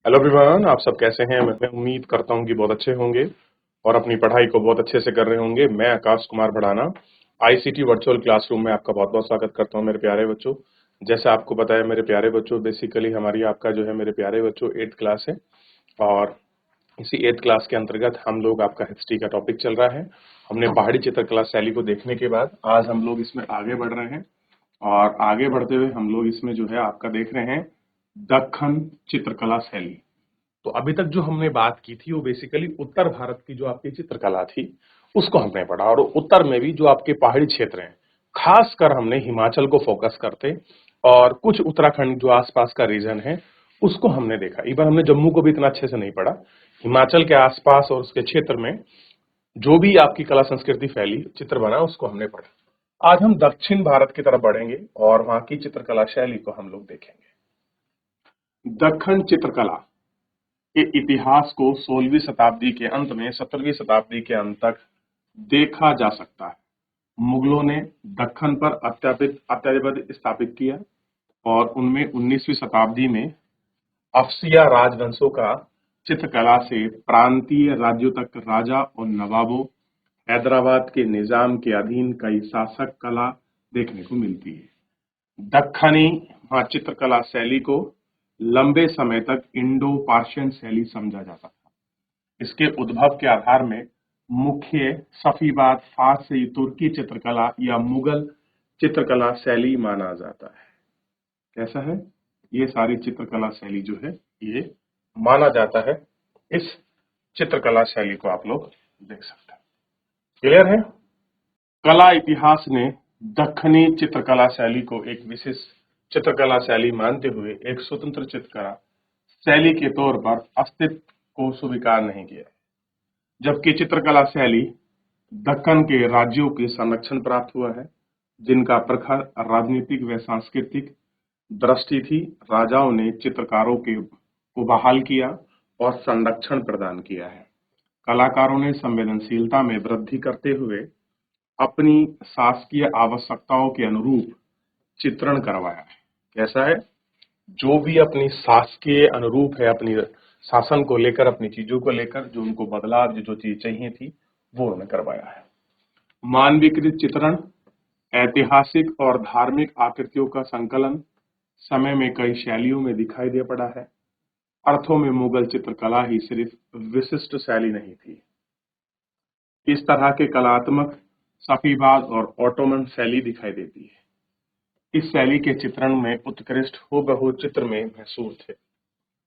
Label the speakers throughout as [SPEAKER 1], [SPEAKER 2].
[SPEAKER 1] Hello everyone, आप सब कैसे हैं। मैं उम्मीद करता हूं कि बहुत अच्छे होंगे और अपनी पढ़ाई को बहुत अच्छे से कर रहे होंगे। मैं Akash Kumar Bhadana ICT virtual classroom में आपका बहुत बहुत स्वागत करता हूं मेरे प्यारे बच्चों। जैसे आपको पता है मेरे प्यारे बच्चों, बेसिकली हमारी आपका जो है मेरे प्यारे बच्चों 8th क्लास है और इसी 8th क्लास के अंतर्गत हम लोग आपका हिस्ट्री का टॉपिक चल रहा है। हमने पहाड़ी चित्रकला शैली को देखने के बाद आज हम लोग इसमें आगे बढ़ रहे हैं और आगे बढ़ते हुए हम लोग इसमें जो है आपका देख रहे हैं दक्खन चित्रकला शैली। तो अभी तक जो हमने बात की थी वो बेसिकली उत्तर भारत की जो आपकी चित्रकला थी उसको हमने पढ़ा, और उत्तर में भी जो आपके पहाड़ी क्षेत्र हैं, खासकर हमने हिमाचल को फोकस करते और कुछ उत्तराखंड जो आसपास का रीजन है उसको हमने देखा। इवन हमने जम्मू को भी इतना अच्छे से नहीं पढ़ा। हिमाचल के आसपास और उसके क्षेत्र में जो भी आपकी कला संस्कृति फैली, चित्र बना, उसको हमने पढ़ा। आज हम दक्षिण भारत की तरफ बढ़ेंगे और वहां की चित्रकला शैली को हम लोग देखेंगे। दक्खन चित्रकला के इतिहास को 16वीं शताब्दी के अंत में 17वीं शताब्दी के अंत तक देखा जा सकता है। मुगलों ने दक्खन पर अत्याधिपत्य स्थापित किया और उनमें 19वीं शताब्दी में अफसिया राजवंशों का चित्रकला से प्रांतीय राज्यों तक राजा और नवाबों, हैदराबाद के निजाम के अधीन कई शासक कला देखने को मिलती है। दक्खनी चित्रकला शैली को लंबे समय तक इंडो पार्शियन शैली समझा जाता था। इसके उद्भव के आधार में मुख्य सफीवाद फारसी, तुर्की चित्रकला या मुगल चित्रकला शैली माना जाता है। कैसा है? ये सारी चित्रकला शैली जो है ये माना जाता है। इस चित्रकला शैली को आप लोग देख सकते हैं। क्लियर है? कला इतिहास ने दक्खनी चित्रकला शैली को एक विशेष चित्रकला शैली मानते हुए एक स्वतंत्र चित्रकला शैली के तौर पर अस्तित्व को स्वीकार नहीं किया, जबकि चित्रकला शैली दक्कन के राज्यों के संरक्षण प्राप्त हुआ है जिनका प्रखर राजनीतिक व सांस्कृतिक दृष्टि थी। राजाओं ने चित्रकारों को बहाल किया और संरक्षण प्रदान किया है। कलाकारों ने संवेदनशीलता में वृद्धि करते हुए अपनी शासकीय आवश्यकताओं के अनुरूप चित्रण करवाया है। कैसा है? जो भी अपनी शासकीय अनुरूप है, अपनी शासन को लेकर, अपनी चीजों को लेकर जो उनको बदलाव, जो चीज चाहिए थी वो उन्होंने करवाया है। मानवीकृत चित्रण, ऐतिहासिक और धार्मिक आकृतियों का संकलन समय में कई शैलियों में दिखाई दे पड़ा है। अर्थों में मुगल चित्रकला ही सिर्फ विशिष्ट शैली नहीं थी। इस तरह के कलात्मक सफीवाद और ऑटोमन शैली दिखाई देती है। इस शैली के चित्रण में उत्कृष्ट हूबहू चित्र में महसूस थे।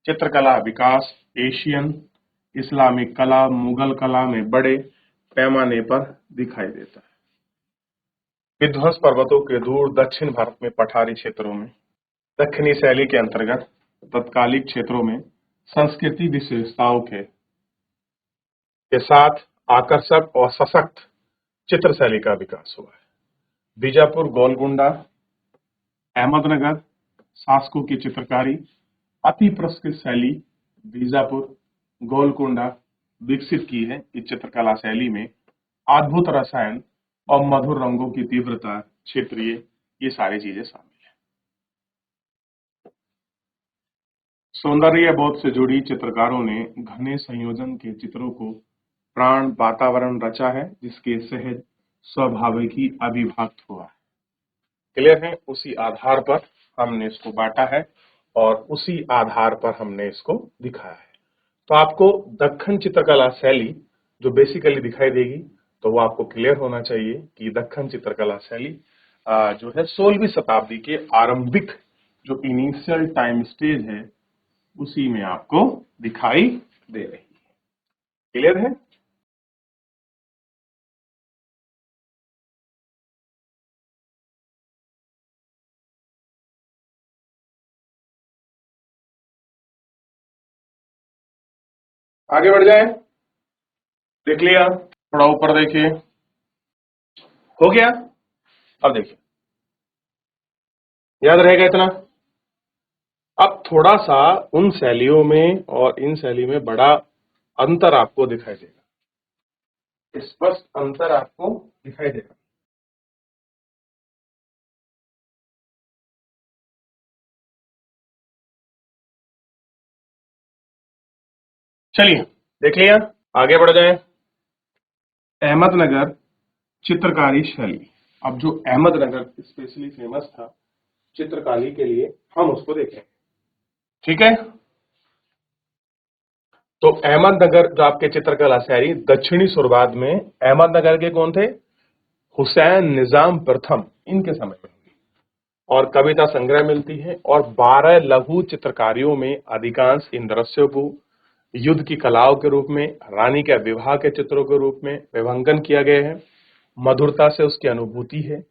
[SPEAKER 1] चित्रकला विकास एशियन, इस्लामिक कला, मुगल कला में बड़े पैमाने पर दिखाई देता है। विध्वंस पर्वतों के दूर दक्षिण भारत में पठारी क्षेत्रों में दक्षिणी शैली के अंतर्गत तत्कालिक क्षेत्रों में संस्कृति विशेषताओं के साथ आकर्षक और सशक्त चित्र शैली का विकास हुआ है। बीजापुर, गोलकुंडा, अहमदनगर शासकों की चित्रकारी अति प्रसिद्ध शैली बीजापुर, गोलकुंडा विकसित की है। इस चित्रकला शैली में अद्भुत रसायन और मधुर रंगों की तीव्रता, क्षेत्रीय, ये सारी चीजें शामिल है। सौंदर्य बोध से जुड़ी चित्रकारों ने घने संयोजन के चित्रों को प्राण वातावरण रचा है जिसके सहज स्वाभाविक ही अभिव्यक्त हुआ है। क्लियर है? उसी आधार पर हमने इसको बांटा है और उसी आधार पर हमने इसको दिखाया है। तो आपको दक्खन चित्रकला शैली जो बेसिकली दिखाई देगी तो वो आपको क्लियर होना चाहिए कि दक्खन चित्रकला शैली जो है 16वीं शताब्दी के आरंभिक जो इनिशियल टाइम स्टेज है उसी में आपको दिखाई दे रही है। क्लियर है? आगे बढ़ जाए। देख लिया? थोड़ा ऊपर देखिए। हो गया? अब देखिए, याद रहेगा इतना? अब थोड़ा सा उन शैलियों में और इन शैली में बड़ा अंतर आपको दिखाई देगा, स्पष्ट अंतर आपको दिखाई देगा। चलिए देख लिया, आगे बढ़ जाए। अहमदनगर चित्रकारी शैली। अब जो अहमदनगर स्पेशली फेमस था चित्रकारी के लिए, हम उसको देखें। ठीक है, तो अहमदनगर जो आपके चित्रकला शैली, दक्षिणी शुरुआत में अहमदनगर के कौन थे? हुसैन निजाम प्रथम, इनके समय में हुई। और कविता संग्रह मिलती है, और 12 लघु चित्रकारियों में अधिकांश इन दृश्यों को युद्ध की कलाओं के रूप में, रानी के विवाह के चित्रों के रूप में विभंगन किया गया है। मधुरता से उसकी अनुभूति है,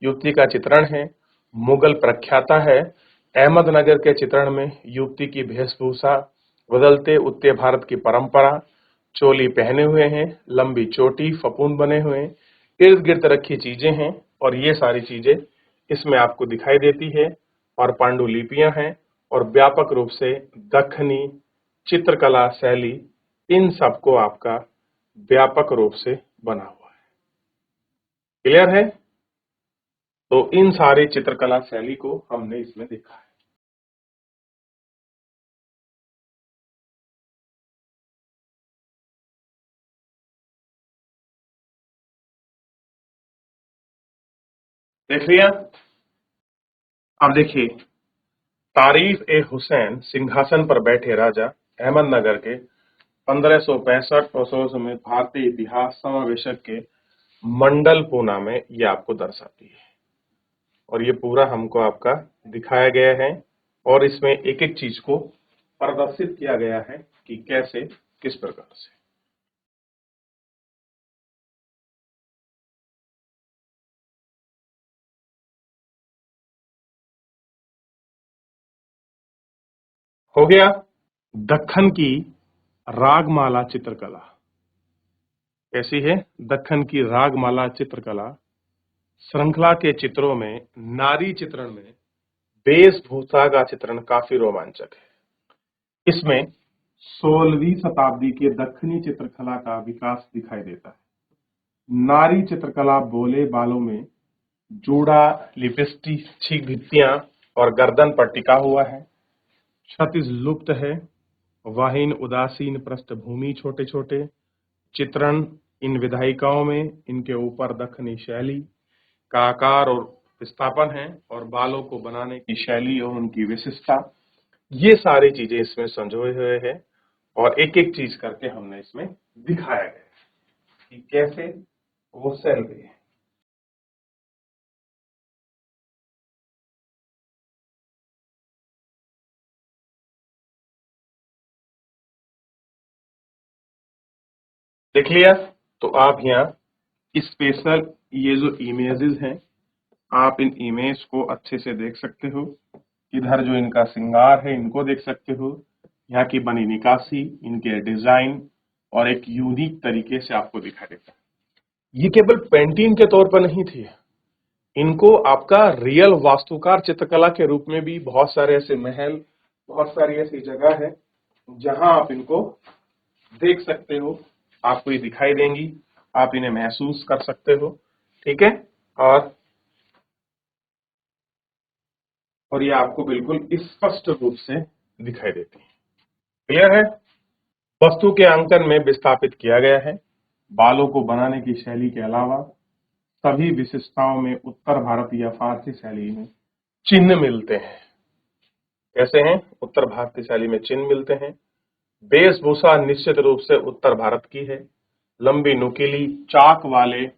[SPEAKER 1] युवती का चित्रण है, मुगल प्रख्याता है। अहमदनगर के चित्रण में युवती की वेशभूषा, बदलते उत्तर भारत की परंपरा, चोली पहने हुए हैं, लंबी चोटी, फपूंद बने हुए, इर्द गिर्द रखी चीजें हैं, और ये सारी चीजें इसमें आपको दिखाई देती है। और पांडुलिपियां हैं, और व्यापक रूप से दक्खनी चित्रकला शैली, इन सबको आपका व्यापक रूप से बना हुआ है। क्लियर है? तो इन सारे चित्रकला शैली को हमने इसमें देखा है। देख लिया? अब देखिए, तारीफ ए हुसैन, सिंहासन पर बैठे राजा, अहमदनगर के 1565 में भारतीय इतिहास समावेशक के मंडल पूना में ये आपको दर्शाती है। और ये पूरा हमको आपका दिखाया गया है, और इसमें एक एक चीज को प्रदर्शित किया गया है कि कैसे, किस प्रकार से। हो गया। दक्खन की रागमाला चित्रकला कैसी है? दक्खन की रागमाला चित्रकला श्रृंखला के चित्रों में नारी चित्रण में वेशभूषा का चित्रण काफी रोमांचक है। इसमें 16वीं शताब्दी के दक्षिणी चित्रकला का विकास दिखाई देता है। नारी चित्रकला बोले बालों में जूड़ा, लिपस्टिक, छीक भित्तियां और गर्दन पर टिका हुआ है। क्षतिज लुप्त है। वाहीन उदासीन पृष्ठभूमि, छोटे छोटे चित्रण इन विधायिकाओं में, इनके ऊपर दक्षिणी शैली का आकार और विस्थापन है, और बालों को बनाने की शैली और उनकी विशिष्टता, ये सारी चीजें इसमें संजोए हुए हैं। और एक एक चीज करके हमने इसमें दिखाया गया है कि कैसे वो सेल गई है। देख लिया? तो आप यहाँ स्पेशल ये जो इमेजेस हैं, आप इन इमेज को अच्छे से देख सकते हो। इधर जो इनका श्रृंगार है, इनको देख सकते हो। यहाँ की बनी निकासी, इनके डिजाइन, और एक यूनिक तरीके से आपको दिखा देता है। ये केवल पेंटिंग के तौर पर नहीं थी, इनको आपका रियल वास्तुकार चित्रकला के रूप में भी बहुत सारे ऐसे महल, बहुत सारी ऐसी जगह है जहां आप इनको देख सकते हो, आपको ये दिखाई देंगी, आप इन्हें महसूस कर सकते हो। ठीक है? और ये आपको बिल्कुल स्पष्ट रूप से दिखाई देती है। क्लियर है? वस्तु के अंकन में विस्थापित किया गया है। बालों को बनाने की शैली के अलावा सभी विशिष्टताओं में उत्तर भारत या फारसी शैली में चिन्ह मिलते हैं। कैसे हैं? उत्तर भारतीय शैली में चिन्ह मिलते हैं। वेशभूषा निश्चित रूप से उत्तर भारत की है। लंबी नुकीली चाक वाले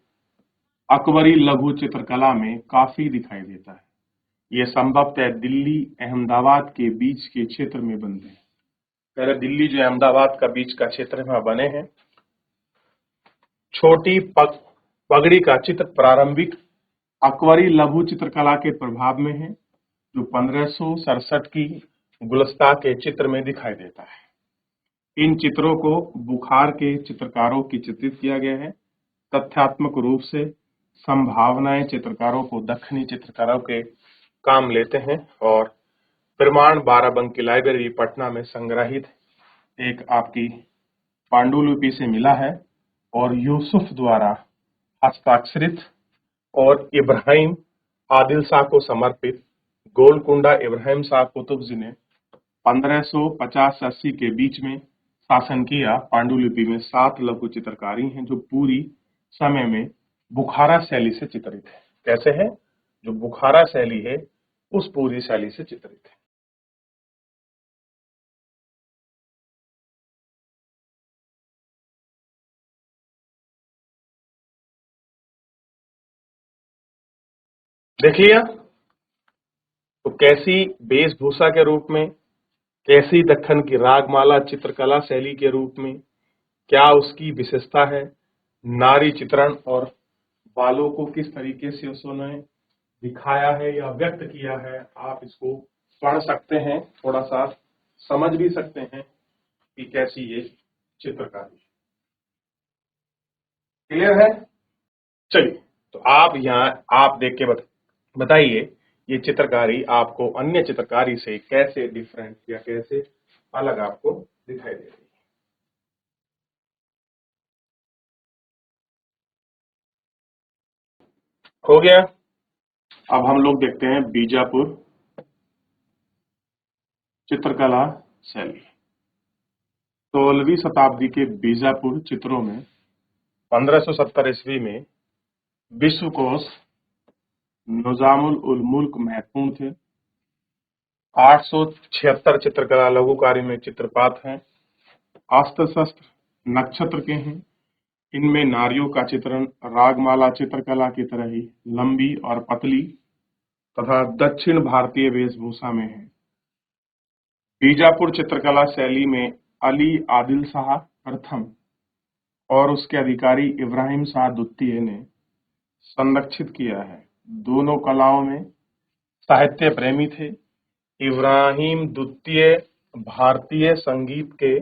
[SPEAKER 1] अकबरी लघु चित्रकला में काफी दिखाई देता है। ये संभवतः दिल्ली अहमदाबाद के बीच के क्षेत्र में बनते हैं। पहले दिल्ली जो अहमदाबाद का बीच का क्षेत्र में बने हैं। छोटी पगड़ी का चित्र प्रारंभिक अकबरी लघु चित्रकला के प्रभाव में है, जो 1567 की गुलस्ता के चित्र में दिखाई देता है। इन चित्रों को बुखार के चित्रकारों की चित्रित किया गया है। तथ्यात्मक रूप से संभावनाएं चित्रकारों को दक्षिणी चित्रकारों के काम लेते हैं, और प्रमाण बाराबंकी लाइब्रेरी पटना में संग्रहित एक आपकी पांडुलिपि से मिला है, और यूसुफ द्वारा हस्ताक्षरित और इब्राहिम आदिल शाह को समर्पित गोलकुंडा इब्राहिम शाह कुतुब जी ने 1550-80 के बीच में शासन किया। पांडुलिपि में 7 लघु चित्रकारी हैं जो पूरी समय में बुखारा शैली से चित्रित है। कैसे है? जो बुखारा शैली है उस पूरी शैली से चित्रित है। देख लिया? तो कैसी वेशभूषा के रूप में, कैसी दक्कन की रागमाला चित्रकला शैली के रूप में, क्या उसकी विशेषता है, नारी चित्रण और बालों को किस तरीके से उसने दिखाया है या व्यक्त किया है, आप इसको पढ़ सकते हैं, थोड़ा सा समझ भी सकते हैं कि कैसी ये चित्रकारी। क्लियर है? चलिए, तो आप यहाँ आप देख के बताइए ये चित्रकारी आपको अन्य चित्रकारी से कैसे डिफरेंट या कैसे अलग आपको दिखाई दे रही है। हो गया? अब हम लोग देखते हैं बीजापुर चित्रकला शैली। 16वीं शताब्दी के बीजापुर चित्रों में 1570 ईस्वी में विश्वकोश निजामुल उल मुल्क महत्वपूर्ण थे। 876 चित्रकला लघुकारी में चित्रपात हैं। अस्त्र शस्त्र नक्षत्र के हैं। इनमें नारियों का चित्रण रागमाला चित्रकला की तरह ही लंबी और पतली तथा दक्षिण भारतीय वेशभूषा में है। बीजापुर चित्रकला शैली में अली आदिल शाह प्रथम और उसके अधिकारी इब्राहिम शाह द्वितीय ने संरक्षित किया है। दोनों कलाओं में साहित्य प्रेमी थे। इब्राहिम द्वितीय भारतीय संगीत के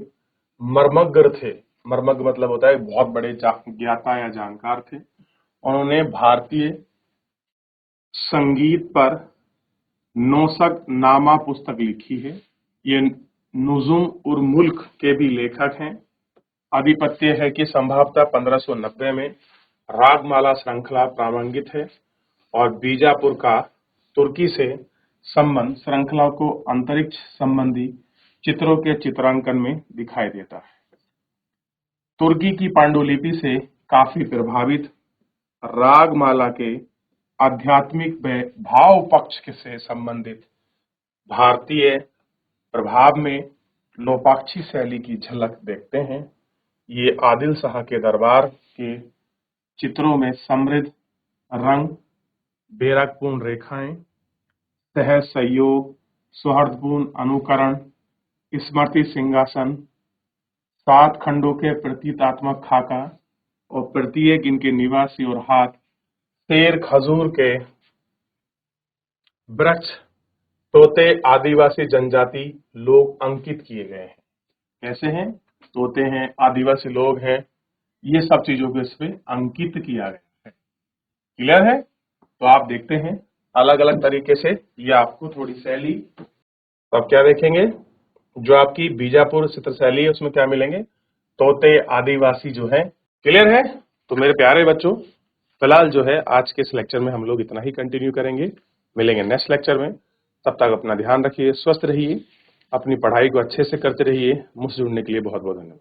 [SPEAKER 1] मर्मज्ञ थे। मर्मज्ञ मतलब होता है बहुत बड़े ज्ञाता या जानकार थे। उन्होंने भारतीय संगीत पर नौशक नामा पुस्तक लिखी है। ये नुजुम उर मुल्क के भी लेखक हैं। आधिपत्य है कि संभवतः 1590 में रागमाला श्रृंखला प्रारंभित है और बीजापुर का तुर्की से संबंध श्रृंखला को अंतरिक्ष संबंधी चित्रों के चित्रांकन में दिखाई देता है। तुर्की की पांडुलिपि से काफी प्रभावित रागमाला के आध्यात्मिक व भाव पक्ष से संबंधित भारतीय प्रभाव में लोपाक्षी शैली की झलक देखते हैं। ये आदिल शाह के दरबार के चित्रों में समृद्ध रंग, बेरंगपूर्ण रेखाएं, सहज संयोग, सौहार्दपूर्ण अनुकरण, स्मृति सिंहासन, 7 खंडों के प्रतीकात्मक खाका और प्रत्येक इनके निवासी और हाथ शेर, खजूर के वृक्ष, तोते, आदिवासी जनजाति लोग अंकित किए गए हैं। कैसे हैं? तोते हैं, आदिवासी लोग हैं, ये सब चीजों को इसमें अंकित किया गया है। क्लियर है? तो आप देखते हैं अलग अलग तरीके से ये आपको थोड़ी शैली। तो अब क्या देखेंगे? जो आपकी बीजापुर चित्र शैली है उसमें क्या मिलेंगे? तोते, आदिवासी जो है। क्लियर है? तो मेरे प्यारे बच्चों, फिलहाल जो है आज के इस लेक्चर में हम लोग इतना ही कंटिन्यू करेंगे। मिलेंगे नेक्स्ट लेक्चर में। तब तक अपना ध्यान रखिए, स्वस्थ रहिए, अपनी पढ़ाई को अच्छे से करते रहिए। मुझसे जुड़ने के लिए बहुत बहुत धन्यवाद।